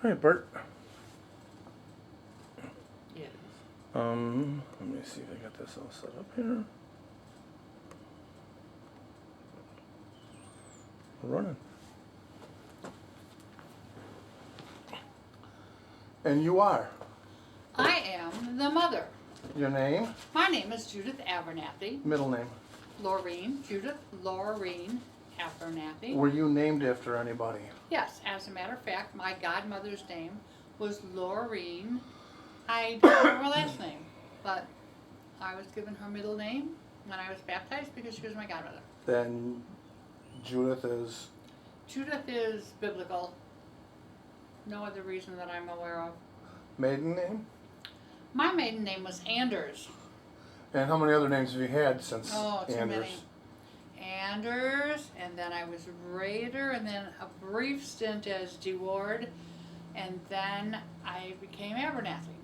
Hey, Bert. Yes. Let me see if I got this all set up here. We're running. And you are? I am the mother. Your name? My name is Judith Abernathy. Middle name? Judith Laureen Abernathy. Were you named after anybody? Yes, as a matter of fact, my godmother's name was Laureen. I don't know her last name, but I was given her middle name when I was baptized because she was my godmother. Then Judith is? Judith is biblical. No other reason that I'm aware of. Maiden name? My maiden name was Anders. And how many other names have you had since Oh, too Anders? many. Anders, and then I was Raider, and then a brief stint as DeWard, and then I became Abernathy.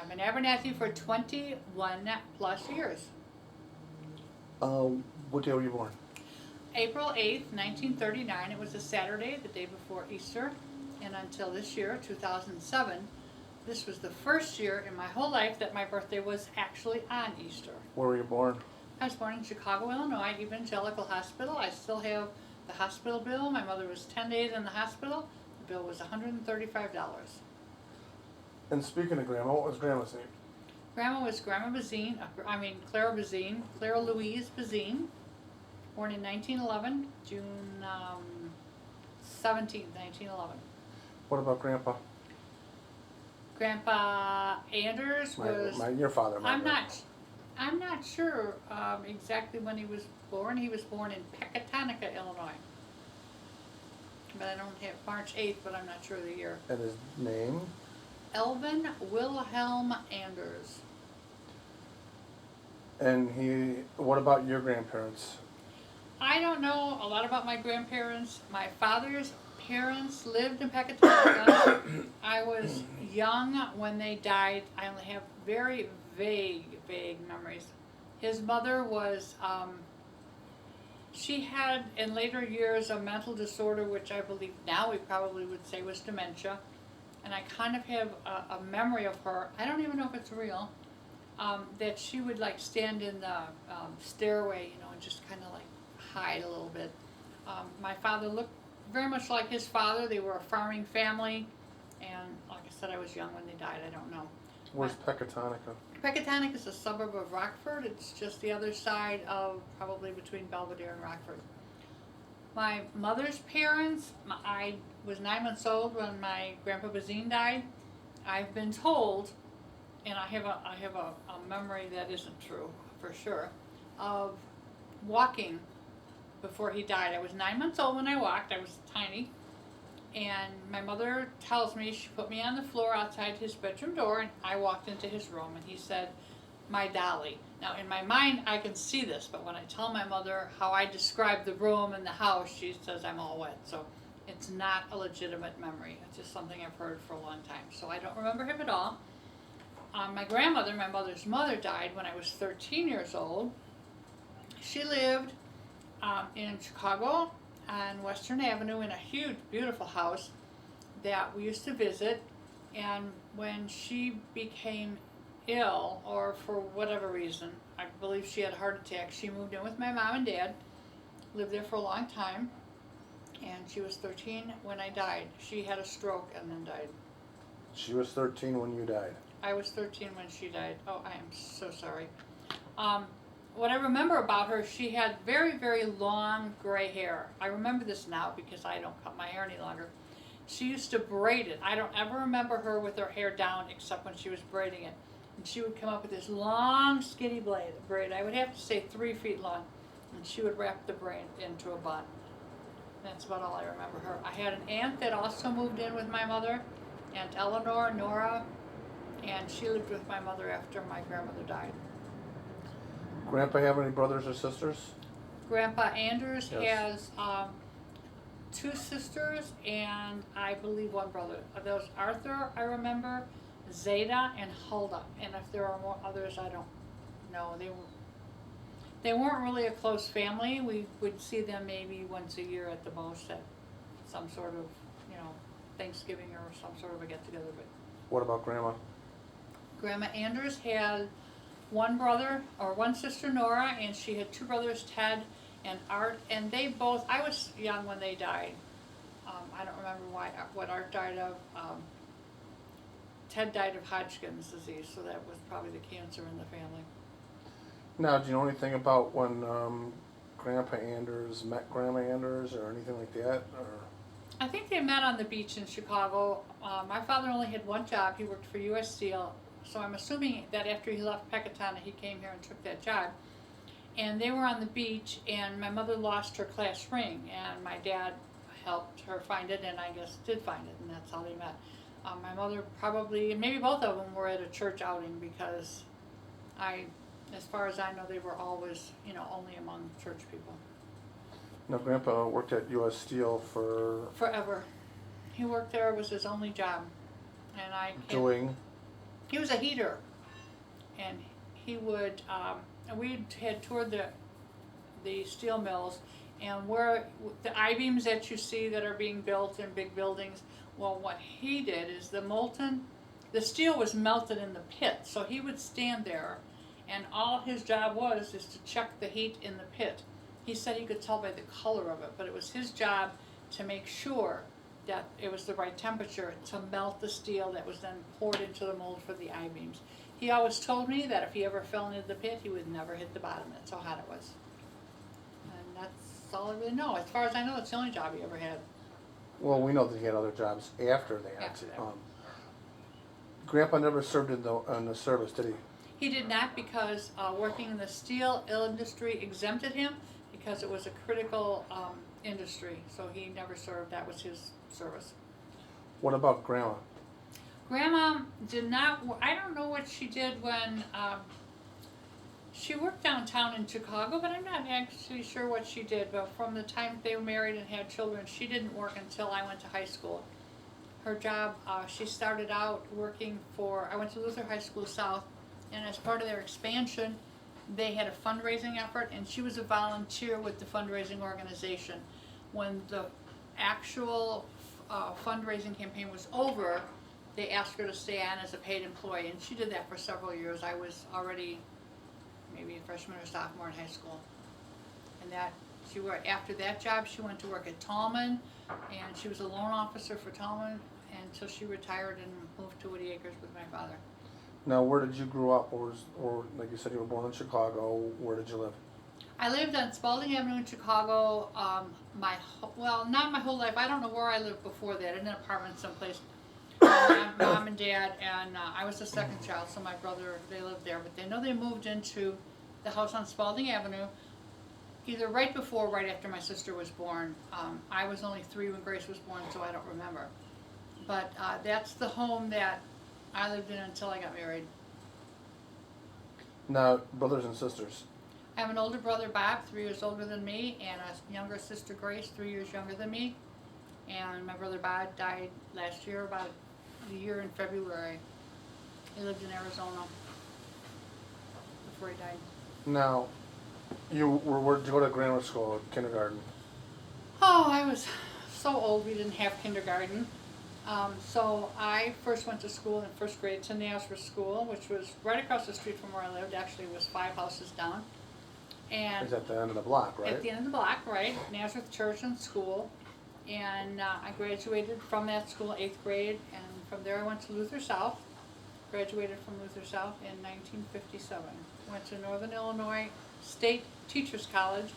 I've been Abernathy for 21 plus years. What day were you born? April 8th, 1939. It was a Saturday, the day before Easter, and until this year, 2007, this was the first year in my whole life that my birthday was actually on Easter. Where were you born? I was born in Chicago, Illinois, Evangelical Hospital. I still have the hospital bill. My mother was 10 days in the hospital. The bill was $135. And speaking of Grandma, what was Grandma's name? Grandma was Clara Bazine, Clara Louise Bazine, born in 1911, June 17th, 1911. What about Grandpa? Grandpa Anders was... your father. I'm not sure exactly when he was born. He was born in Pecatonica, Illinois. But I don't have March 8th, but I'm not sure of the year. And his name? Elvin Wilhelm Anders. And what about your grandparents? I don't know a lot about my grandparents. My father's parents lived in Pecatonica. I was young when they died. I only have very vague memories. His mother was, she had in later years a mental disorder, which I believe now we probably would say was dementia. And I kind of have a memory of her, I don't even know if it's real, that she would like stand in the stairway, and just kind of like hide a little bit. My father looked very much like his father. They were a farming family, and like I said, I was young when they died. I don't know. Where's Pecatonica? Pecatonica is a suburb of Rockford. It's just the other side of probably between Belvedere and Rockford. My mother's parents, I was 9 months old when my Grandpa Bazine died. I've been told, and I have a memory that isn't true for sure, of walking before he died. I was 9 months old when I walked. I was tiny. And my mother tells me, she put me on the floor outside his bedroom door, and I walked into his room, and he said, "My dolly." Now, in my mind, I can see this, but when I tell my mother how I describe the room and the house, she says I'm all wet. So it's not a legitimate memory. It's just something I've heard for a long time. So I don't remember him at all. My grandmother, my mother's mother, died when I was 13 years old. She lived in Chicago on Western Avenue in a huge, beautiful house that we used to visit. And when she became ill, or for whatever reason, I believe she had a heart attack, she moved in with my mom and dad, lived there for a long time, and she was 13 when I died. She had a stroke and then died. She was 13 when you died. I was 13 when she died. Oh, I am so sorry. What I remember about her, she had very, very long gray hair. I remember this now because I don't cut my hair any longer. She used to braid it. I don't ever remember her with her hair down except when she was braiding it. And she would come up with this long, skinny braid. I would have to say 3 feet long. And she would wrap the braid into a bun. That's about all I remember her. I had an aunt that also moved in with my mother, Aunt Eleanor, Nora, and she lived with my mother after my grandmother died. Grandpa have any brothers or sisters? Grandpa Anders Yes. has 2 sisters and I believe 1 brother. There's Arthur, I remember, Zeta, and Hulda. And if there are more others, I don't know. They weren't really a close family. We would see them maybe once a year at the most at some sort of, Thanksgiving or some sort of a get-together. But What about Grandma? Grandma Anders had one brother, or one sister, Nora, and she had two brothers, Ted and Art, and they both, I was young when they died. I don't remember what Art died of. Ted died of Hodgkin's disease, so that was probably the cancer in the family. Now, do you know anything about when Grandpa Anders met Grandma Anders or anything like that? Or I think they met on the beach in Chicago. My father only had one job. He worked for U.S. Steel, so I'm assuming that after he left Pecatana, he came here and took that job. And they were on the beach, and my mother lost her class ring, and my dad helped her find it, and I guess did find it, and that's how they met. My mother probably, and maybe both of them, were at a church outing, because as far as I know, they were always, only among church people. no, Grandpa worked at U.S. Steel for Forever. He worked there, it was his only job. And doing. He was a heater, and he would, we had toured the steel mills, and where the I-beams that you see that are being built in big buildings, well, what he did is the steel was melted in the pit, so he would stand there, and all his job is to check the heat in the pit. He said he could tell by the color of it, but it was his job to make sure that it was the right temperature to melt the steel that was then poured into the mold for the I-beams. He always told me that if he ever fell into the pit, he would never hit the bottom. That's how hot it was. And that's all I really know. As far as I know, it's the only job he ever had. Well, we know that he had other jobs after that. After that. Grandpa never served in the service, did he? He did not, because working in the steel industry exempted him because it was a critical industry. So he never served. That was his service. What about Grandma? Grandma did not, I don't know what she did when, she worked downtown in Chicago, but I'm not actually sure what she did. But from the time they were married and had children, she didn't work until I went to high school. Her job, she started out working I went to Luther High School South, and as part of their expansion, they had a fundraising effort, and she was a volunteer with the fundraising organization. When the actual fundraising campaign was over, they asked her to stay on as a paid employee, and she did that for several years. I was already maybe a freshman or sophomore in high school. And after that job, she went to work at Tallman, and she was a loan officer for Tallman until she retired and moved to Woody Acres with my father. Now, where did you grow up, or like you said, you were born in Chicago? Where did you live? I lived on Spalding Avenue in Chicago. Not my whole life. I don't know where I lived before that. In an apartment someplace. Mom and Dad, and I was the second child, so my brother, they lived there. But they moved into the house on Spalding Avenue either right before or right after my sister was born. I was only 3 when Grace was born, so I don't remember. But that's the home that I lived in until I got married. Now, brothers and sisters. I have an older brother, Bob, 3 years older than me, and a younger sister, Grace, 3 years younger than me. And my brother Bob died last year, about a year in February. He lived in Arizona before he died. Now, where did you go to grammar school, kindergarten? Oh, I was so old we didn't have kindergarten. So I first went to school in first grade to Nazareth School, which was right across the street from where I lived. Actually, it was 5 houses down. And it's at the end of the block, right? At the end of the block, right. Nazareth Church and School. And I graduated from that school 8th grade, and from there I went to Luther South. Graduated from Luther South in 1957. Went to Northern Illinois State Teachers College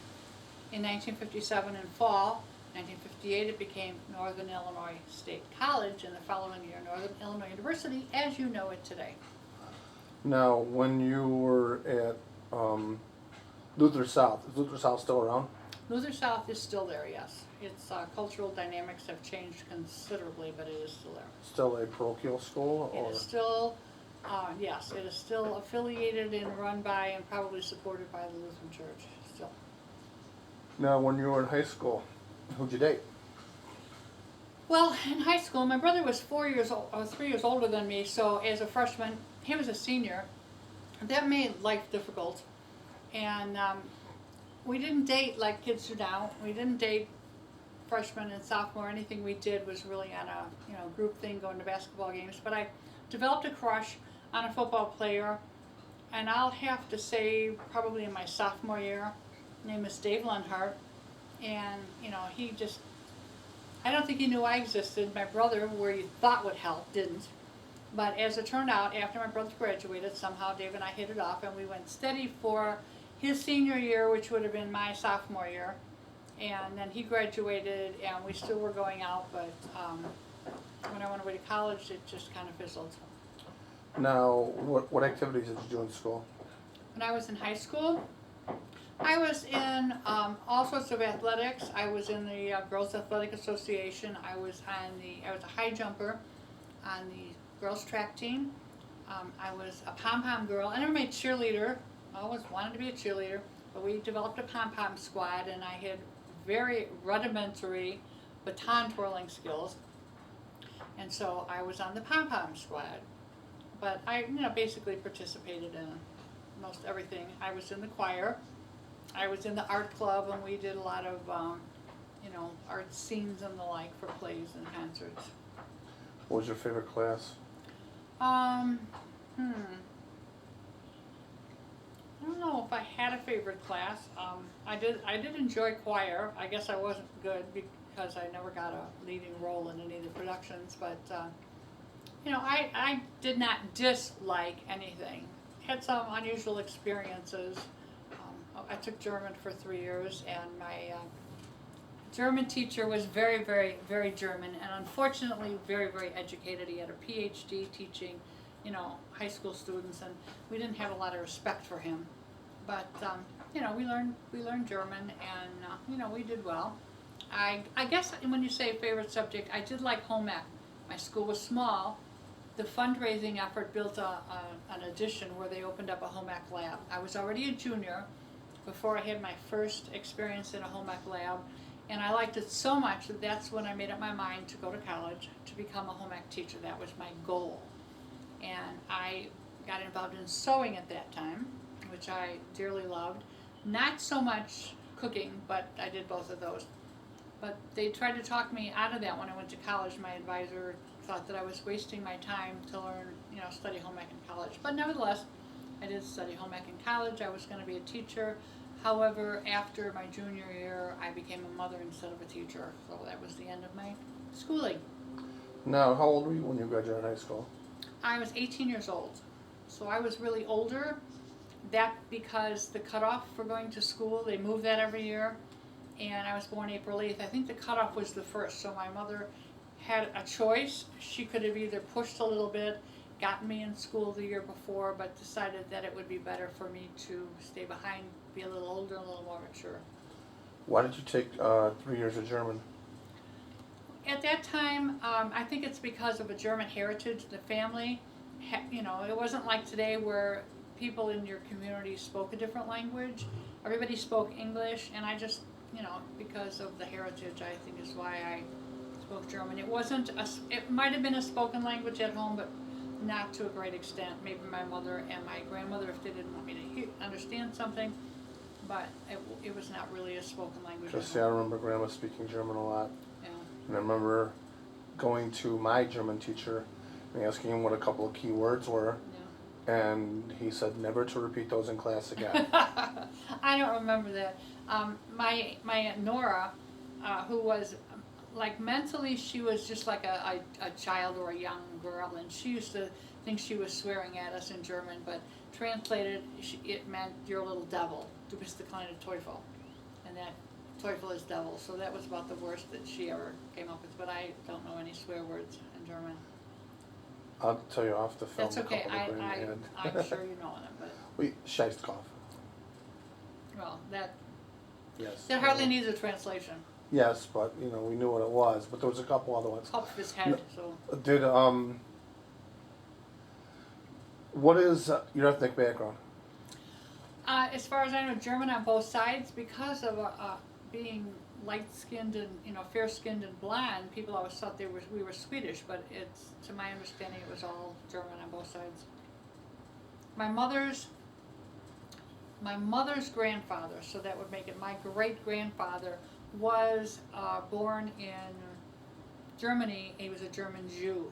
in 1957 in fall. 1958 it became Northern Illinois State College, and the following year Northern Illinois University as you know it today. Now, when you were at Luther South, is Luther South still around? Luther South is still there, yes. Its cultural dynamics have changed considerably, but it is still there. Still a parochial school? Or? It is still, yes, it is still affiliated and run by and probably supported by the Lutheran Church, still. Now, when you were in high school, who'd you date? Well, in high school, my brother was 3 years older than me, so as a freshman, he was a senior. That made life difficult. And we didn't date like kids do now. We didn't date freshman and sophomore, anything we did was really on a, group thing, going to basketball games. But I developed a crush on a football player, and I'll have to say probably in my sophomore year. His name is Dave Lenhart, and he just, I don't think he knew I existed. My brother, where you thought would help, didn't. But as it turned out, after my brother graduated, somehow Dave and I hit it off, and we went steady for his senior year, which would have been my sophomore year. And then he graduated, and we still were going out, but when I went away to college, it just kind of fizzled. Now, what activities did you do in school? When I was in high school, I was in all sorts of athletics. I was in the Girls Athletic Association. I was a high jumper on the girls track team. I was a pom-pom girl. I never made cheerleader. I always wanted to be a cheerleader, but we developed a pom-pom squad, and I had very rudimentary baton twirling skills, and so I was on the pom-pom squad. But I, basically participated in most everything. I was in the choir. I was in the art club, and we did a lot of, art scenes and the like for plays and concerts. What was your favorite class? I don't know if I had a favorite class. I did enjoy choir. I guess I wasn't good because I never got a leading role in any of the productions, but I did not dislike anything. Had some unusual experiences. I took German for 3 years, and my German teacher was very, very, very German, and unfortunately very, very educated. He had a PhD teaching, high school students, and we didn't have a lot of respect for him. But we learned German, and we did well. I guess when you say favorite subject, I did like home ec. My school was small. The fundraising effort built an addition where they opened up a home ec lab. I was already a junior before I had my first experience in a home ec lab, and I liked it so much that that's when I made up my mind to go to college to become a home ec teacher. That was my goal. And I got involved in sewing at that time, which I dearly loved. Not so much cooking, but I did both of those. But they tried to talk me out of that when I went to college. My advisor thought that I was wasting my time to learn, study home ec in college. But nevertheless, I did study home ec in college. I was going to be a teacher. However, after my junior year, I became a mother instead of a teacher. So that was the end of my schooling. Now, how old were you when you graduated high school? I was 18 years old. So I was really older. That because the cutoff for going to school, they move that every year. And I was born April 8th. I think the cutoff was the 1st. So my mother had a choice. She could have either pushed a little bit, gotten me in school the year before, but decided that it would be better for me to stay behind, be a little older, a little more mature. Why did you take 3 years of German? At that time, I think it's because of a German heritage. The family, it wasn't like today where people in your community spoke a different language. Everybody spoke English, and I just, because of the heritage, I think is why I spoke German. It might have been a spoken language at home, but not to a great extent. Maybe my mother and my grandmother, if they didn't want me to understand something, but it was not really a spoken language. Just, I remember Grandma speaking German a lot. Yeah. And I remember going to my German teacher and asking him what a couple of key words were. Yeah. And he said never to repeat those in class again. I don't remember that. My Aunt Nora, who was mentally, she was just like a child or a young girl, and she used to think she was swearing at us in German, but translated, it meant you're a little devil. Du bist der kleine Teufel. And that Teufel is devil, so that was about the worst that she ever came up with, but I don't know any swear words in German. I'll tell you off the film. That's okay, I'm sure you know them, but... Scheistkopf. Well, that Yes. hardly needs a translation. Yes, but, we knew what it was, but there was a couple other ones. Top of his head, so... What is your ethnic background? As far as I know, German on both sides. Because of being light-skinned and fair-skinned and blonde, people always thought we were Swedish. But to my understanding, it was all German on both sides. My mother's grandfather, so that would make it my great-grandfather, was born in Germany. He was a German Jew.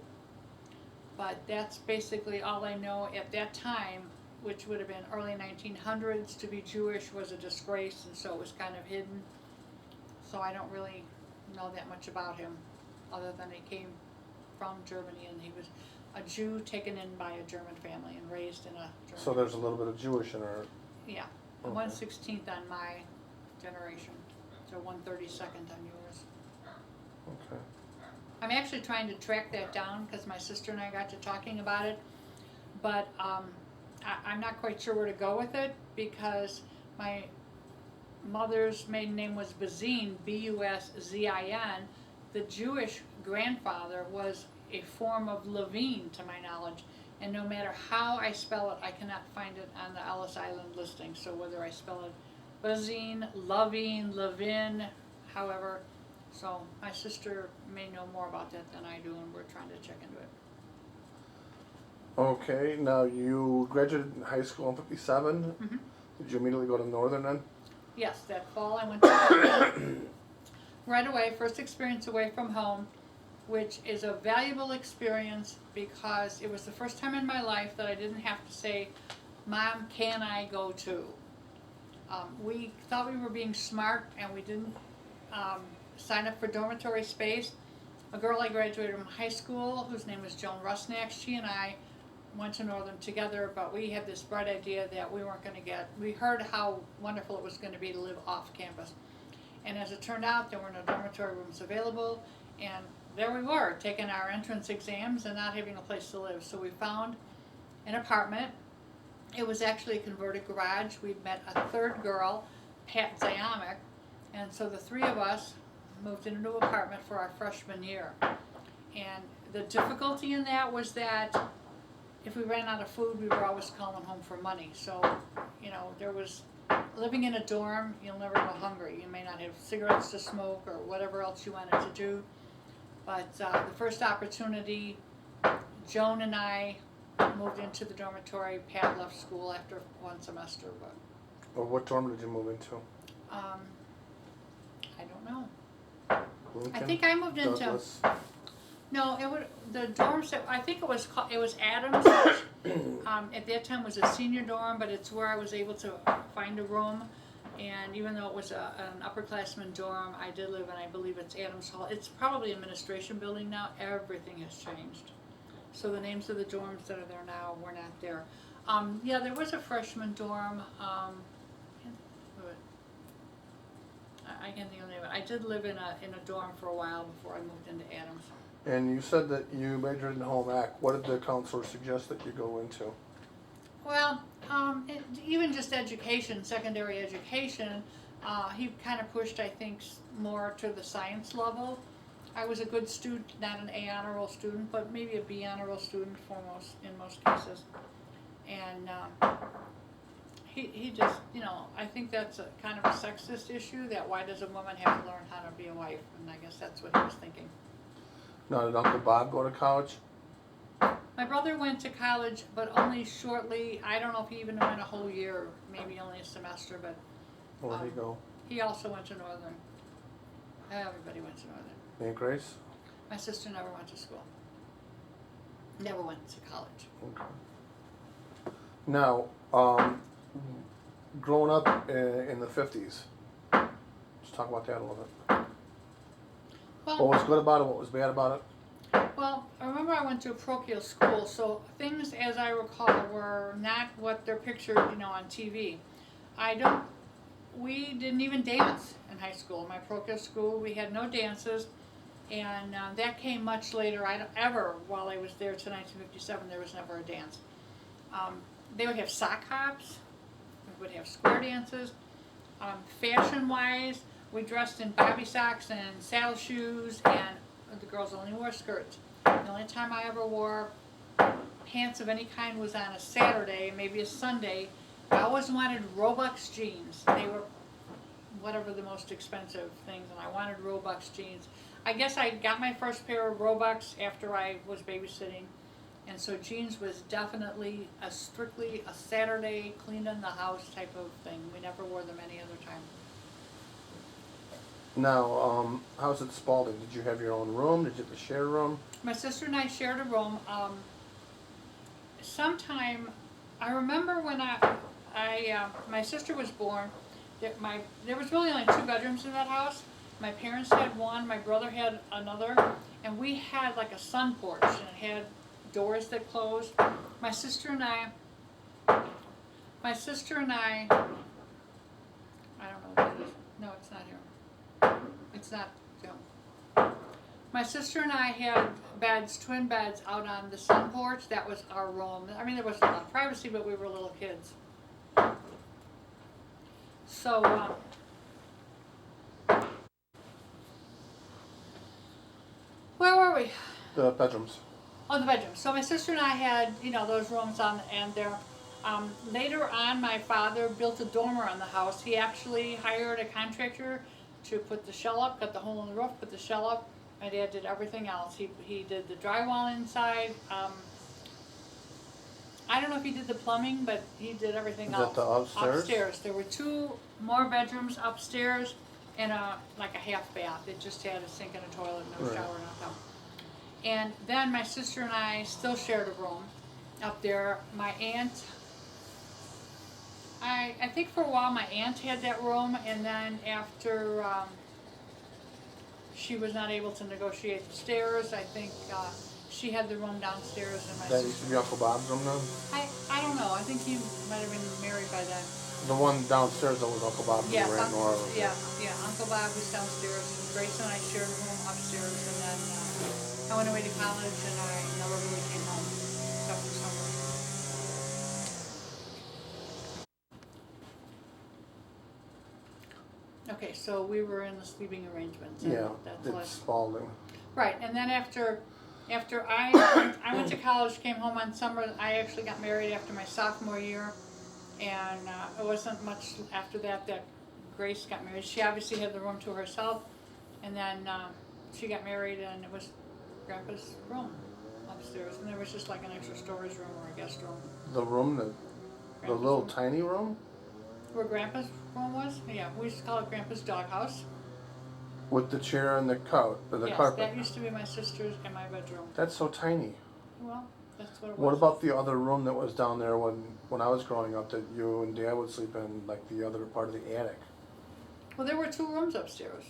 But that's basically all I know. At that time, which would have been early 1900s, to be Jewish was a disgrace, and so it was kind of hidden. So I don't really know that much about him, other than he came from Germany, and he was a Jew taken in by a German family and raised in a German. So there's a little bit of Jewish in her. Yeah, Okay. 1/16th on my generation, so 1/32nd on yours. Okay. I'm actually trying to track that down because my sister and I got to talking about it, but I'm not quite sure where to go with it because my mother's maiden name was Bazin, Buszin. The Jewish grandfather was a form of Levine, to my knowledge, and no matter how I spell it, I cannot find it on the Ellis Island listing. So whether I spell it Bazin, Levine, Levin, however, so my sister may know more about that than I do, and we're trying to check into it. Okay, now you graduated high school in 57. Mm-hmm. Did you immediately go to Northern then? Yes, that fall I went to right away, first experience away from home, which is a valuable experience because it was the first time in my life that I didn't have to say, Mom, can I go too? We thought we were being smart and we didn't sign up for dormitory space. A girl I graduated from high school, whose name was Joan Rusnak, she and I went to Northern together, but we had this bright idea that we weren't going to we heard how wonderful it was going to be to live off campus. And as it turned out, there were no dormitory rooms available, and there we were, taking our entrance exams and not having a place to live. So we found an apartment. It was actually a converted garage. We'd met a third girl, Pat Ziomic, and so the three of us moved into an apartment for our freshman year. And the difficulty in that was that if we ran out of food, we were always calling home for money. So, you know, there was, living in a dorm, you'll never go hungry. You may not have cigarettes to smoke or whatever else you wanted to do. But the first opportunity, Joan and I moved into the dormitory. Pat left school after one semester. But Or what dorm did you move into? I don't know. Lincoln? I think I moved into, Douglas? no, it would, the dorms that, I think it was Adams. At that time was a senior dorm, but it's where I was able to find a room. And even though it was an upperclassman dorm, I did live in, I believe it's Adams Hall. It's probably an administration building now. Everything has changed. So the names of the dorms that are there now were not there. Yeah, there was a freshman dorm. I can't think of the name of it. I did live in a dorm for a while before I moved into Adams. And you said that you majored in home ec. What did the counselor suggest that you go into? Well, even just education, secondary education, he kind of pushed, I think, more to the science level. I was a good student, not an A honor roll student, but maybe a B honor roll student in most cases. And he just, you know, I think that's a kind of a sexist issue, that why does a woman have to learn how to be a wife? And I guess that's what he was thinking. Now, did Uncle Bob go to college? My brother went to college, but only shortly. I don't know if he even went a whole year, maybe only a semester, but Where did he go? he also went to Northern. Everybody went to Northern. Aunt Grace? My sister never went to school. Never went to college. Okay. Now, growing up in the 50s, let's talk about that a little bit. What Well, was good about it? What was bad about it? well, I remember I went to a parochial school, so things, as I recall, were not what they're pictured, you know, on TV. We didn't even dance in high school. My parochial school, we had no dances, and that came much later. While I was there to 1957, there was never a dance. They would have sock hops, we would have square dances. Fashion-wise, we dressed in bobby socks and saddle shoes, and the girls only wore skirts. The only time I ever wore pants of any kind was on a Saturday, maybe a Sunday. I always wanted Robux jeans. They were whatever the most expensive things, and I wanted Robux jeans. I guess I got my first pair of Robux after I was babysitting, and so jeans was definitely strictly a Saturday, clean in the house type of thing. We never wore them any other time. Now, how's it Spalding? Did you have your own room? Did you have a shared room? My sister and I shared a room. Sometime, I remember when my sister was born, there was really only 2 bedrooms in that house. My parents had one, my brother had another, and we had like a sun porch, and it had doors that closed. My sister and I, I don't know what it is. No, it's not here. It's not, no. My sister and I had beds, twin beds, out on the sun porch. That was our room. I mean, there wasn't a lot of privacy, but we were little kids. So, where were we? The bedrooms. Oh, the bedroom. So my sister and I had, those rooms on, and there. Later on, my father built a dormer on the house. He actually hired a contractor to put the shell up, cut the hole in the roof, put the shell up. My dad did everything else. He did the drywall inside. I don't know if he did the plumbing, but he did everything else. Is that the upstairs? Upstairs. There were 2 more bedrooms upstairs and like a half bath. It just had a sink and a toilet, no Right. shower, nothing. And then my sister and I still shared a room up there. My aunt, I think for a while my aunt had that room, and then after she was not able to negotiate the stairs, I think she had the room downstairs, and my That used sister. to be Uncle Bob's room then? I don't know. I think he might have been married by then. The one downstairs that was Uncle Bob's Yeah, room, right? Nora. yeah. Uncle Bob was downstairs, and Grace and I shared a room upstairs, and then I went away to college, and I never really came home except for summer. Okay, so we were in the sleeping arrangements. And Yeah, that's it's Spalding. right. And then after I went to college, came home on summer. I actually got married after my sophomore year, and it wasn't much after that Grace got married. She obviously had the room to herself, and then she got married, and it was Grandpa's room upstairs, and there was just like an extra storage room or a guest room. The room, the Grandpa's little room. tiny room? Where Grandpa's room was? Yeah, we used to call it Grandpa's doghouse. With the chair and the couch, the Yes, carpet. that used to be my sister's and my bedroom. That's so tiny. Well, that's what it was. What about the other room that was down there when I was growing up that you and Dad would sleep in, like the other part of the attic? Well, there were 2 rooms upstairs.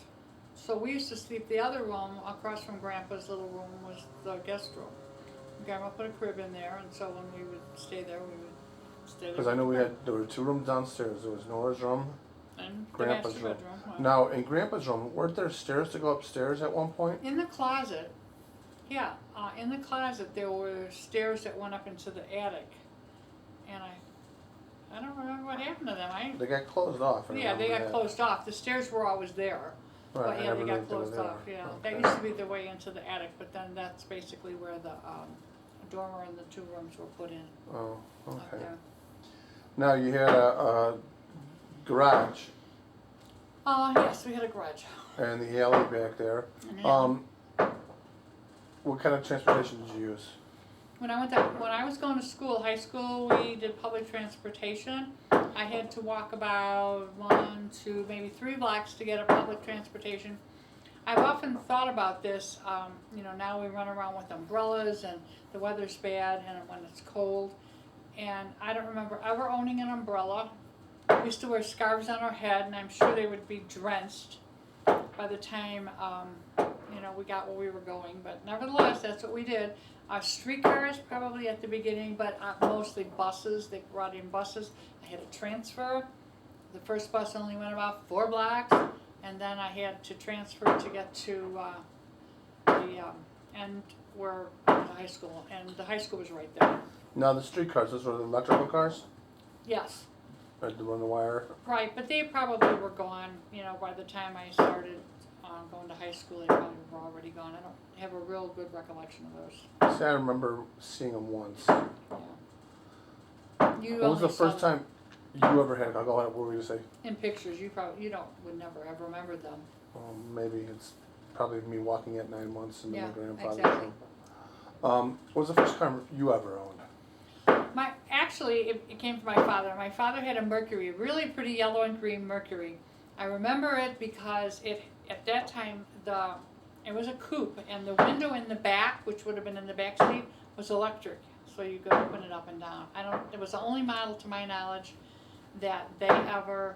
So we used to sleep, the other room across from Grandpa's little room was the guest room. Grandma put a crib in there, and so when we would stay there, we would stay there. Because I know there were 2 rooms downstairs. There was Nora's room, And the Grandpa's master room. bedroom. Well, Now, in Grandpa's room, weren't there stairs to go upstairs at one point? in the closet, yeah, in the closet there were stairs that went up into the attic. And I don't remember what happened to them. They got closed off. I Yeah, they remember got that. closed off. The stairs were always there. Right, But I yeah, never they knew got that they were closed there. off, yeah. Okay. That used to be the way into the attic, but then that's basically where the dormer and the 2 rooms were put in Oh, up okay. there. Now, you had a garage Yes, we had a garage. and the alley back there. And then What kind of transportation did you use? when I was going to school, high school, we did public transportation. I had to walk about 1, 2, maybe 3 blocks to get a public transportation. I've often thought about this. Now we run around with umbrellas, and the weather's bad, and when it's cold. And I don't remember ever owning an umbrella. We used to wear scarves on our head, and I'm sure they would be drenched by the time we got where we were going. But nevertheless, that's what we did. Streetcars probably at the beginning, but mostly buses. They brought in buses. I had to transfer. The first bus only went about 4 blocks, and then I had to transfer to get to the end where the high school, and the high school was right there. Now, the streetcars, those were the electrical cars? Yes. Had to run the wire? Right, but they probably were gone, by the time I started going to high school, they probably were already gone. I don't have a real good recollection of those. See, I remember seeing them once. Yeah. You What was the only saw first them time you ever had? I'll go ahead. What were you going to say? in pictures. You would never have remembered them. Maybe it's probably me walking at 9 months and then Yeah, my grandfather. exactly. What was the first car you ever owned? Actually, it came from my father. My father had a Mercury, a really pretty yellow and green Mercury. I remember it because at that time, it was a coupe, and the window in the back, which would have been in the back seat, was electric, so you could open it up and down. It was the only model, to my knowledge, that they ever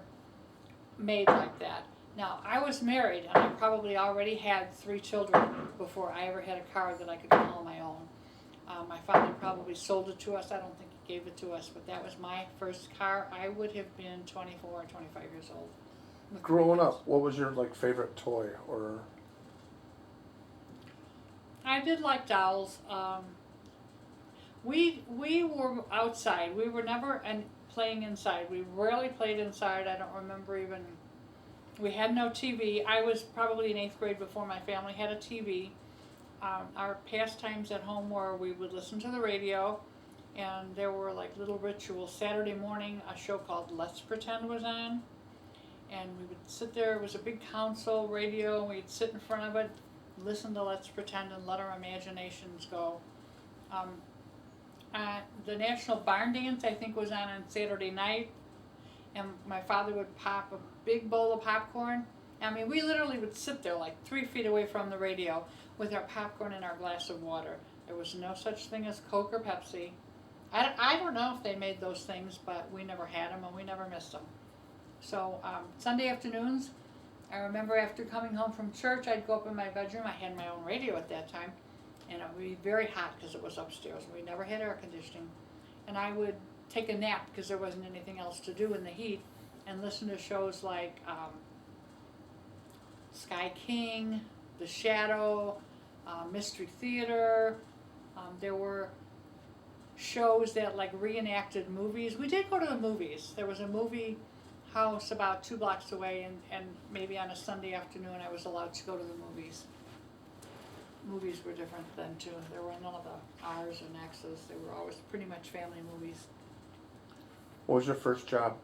made like that. Now, I was married, and I probably already had 3 children before I ever had a car that I could call my own. My father probably sold it to us. I don't think he gave it to us, but that was my first car. I would have been 24 or 25 years old. Growing up, what was your like favorite toy or? I did like dolls. We were outside. We were never playing inside. We rarely played inside. I don't remember even. We had no TV. I was probably in 8th grade before my family had a TV. Our pastimes at home were we would listen to the radio, and there were like little rituals. Saturday morning, a show called Let's Pretend was on, and we would sit there. It was a big console radio, and we'd sit in front of it, listen to Let's Pretend, and let our imaginations go. The National Barn Dance, I think, was on Saturday night, and my father would pop a big bowl of popcorn. I mean, we literally would sit there like 3 feet away from the radio with our popcorn and our glass of water. There was no such thing as Coke or Pepsi. I don't know if they made those things, but we never had them and we never missed them. So Sunday afternoons, I remember after coming home from church, I'd go up in my bedroom. I had my own radio at that time, and it would be very hot because it was upstairs. We never had air conditioning. And I would take a nap because there wasn't anything else to do in the heat, and listen to shows like Sky King, The Shadow, Mystery Theater. There were shows that like reenacted movies. We did go to the movies. There was a movie house about 2 blocks away, and maybe on a Sunday afternoon I was allowed to go to the movies. Movies were different then too. There were none of the R's and X's. They were always pretty much family movies. What was your first job?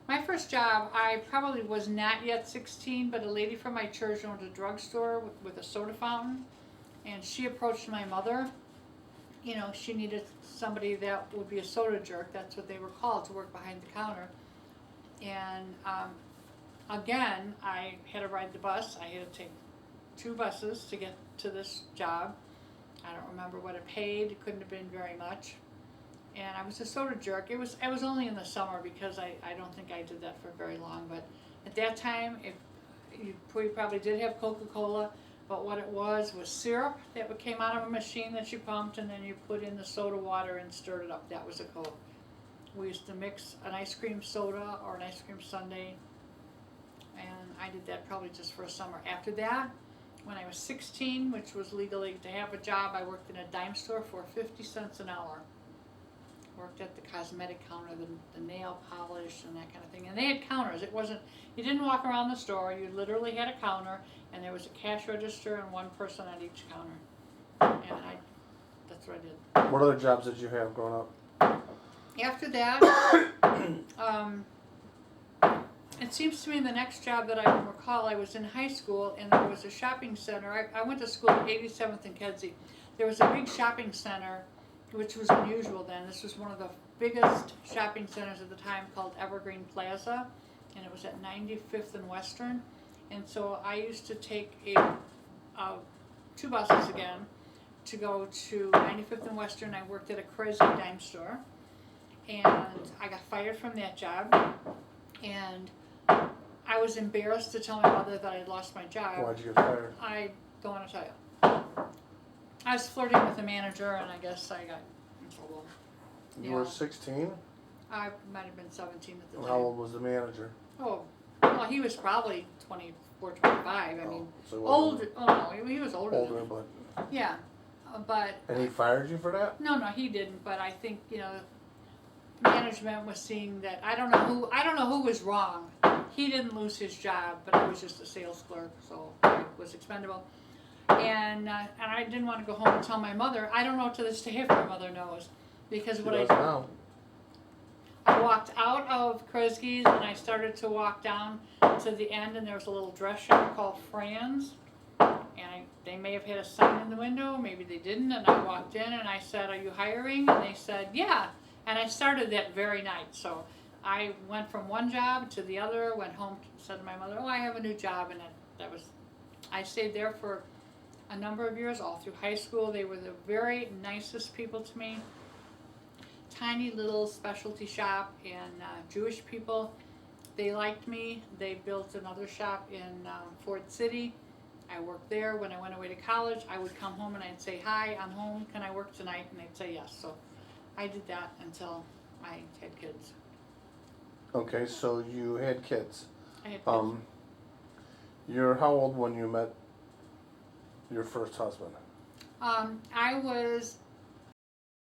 My first job, I probably was not yet 16, but a lady from my church owned a drugstore with a soda fountain, and she approached my mother. You know, she needed somebody that would be a soda jerk. That's what they were called, to work behind the counter. And again, I had to ride the bus. I had to take 2 buses to get to this job. I don't remember what it paid. It couldn't have been very much. And I was a soda jerk. It was only in the summer because I don't think I did that for very long. But at that time, we probably did have Coca-Cola, but what it was syrup that came out of a machine that you pumped, and then you put in the soda water and stirred it up. That was a Coke. We used to mix an ice cream soda or an ice cream sundae, and I did that probably just for a summer. After that, when I was 16, which was legally to have a job, I worked in a dime store for 50 cents an hour. Worked at the cosmetic counter, the nail polish and that kind of thing. And they had counters. It wasn't, you didn't walk around the store. You literally had a counter, and there was a cash register and 1 person at each counter. And that's what I did. What other jobs did you have growing up? After that, it seems to me the next job that I can recall, I was in high school, and there was a shopping center. I went to school at 87th and Kedzie. There was a big shopping center, which was unusual then. This was one of the biggest shopping centers at the time, called Evergreen Plaza, and it was at 95th and Western. And so I used to take 2 buses again to go to 95th and Western. I worked at a crazy dime store, and I got fired from that job, and I was embarrassed to tell my mother that I had lost my job. Why'd you get fired? I don't want to tell you. I was flirting with the manager, and I guess I got in trouble. You were 16? I might have been 17 at the time. How old was the manager? Oh, well, he was probably 24, 25. I mean, so older. Oh, no, he was older. Older, than me. but. Yeah, but. And he fired you for that? No, he didn't. But I think management was seeing that. I don't know who was wrong. He didn't lose his job, but I was just a sales clerk, so I was expendable. And I didn't want to go home and tell my mother. I don't know to this day if my mother knows, because She what does now. I walked out of Kresge's and I started to walk down to the end, and there was a little dress shop called Fran's, and they may have had a sign in the window, maybe they didn't, and I walked in and I said, "Are you hiring?" And they said, "Yeah," and I started that very night. So I went from one job to the other, went home, said to my mother, oh, I have a new job, and I stayed there for a number of years, all through high school. They were the very nicest people to me. Tiny little specialty shop, and Jewish people. They liked me. They built another shop in Ford City. I worked there. When I went away to college, I would come home and I'd say, hi, I'm home, can I work tonight? And they'd say yes. So I did that until I had kids. Okay, so you had kids. I had kids. You're how old when you met your first husband? I was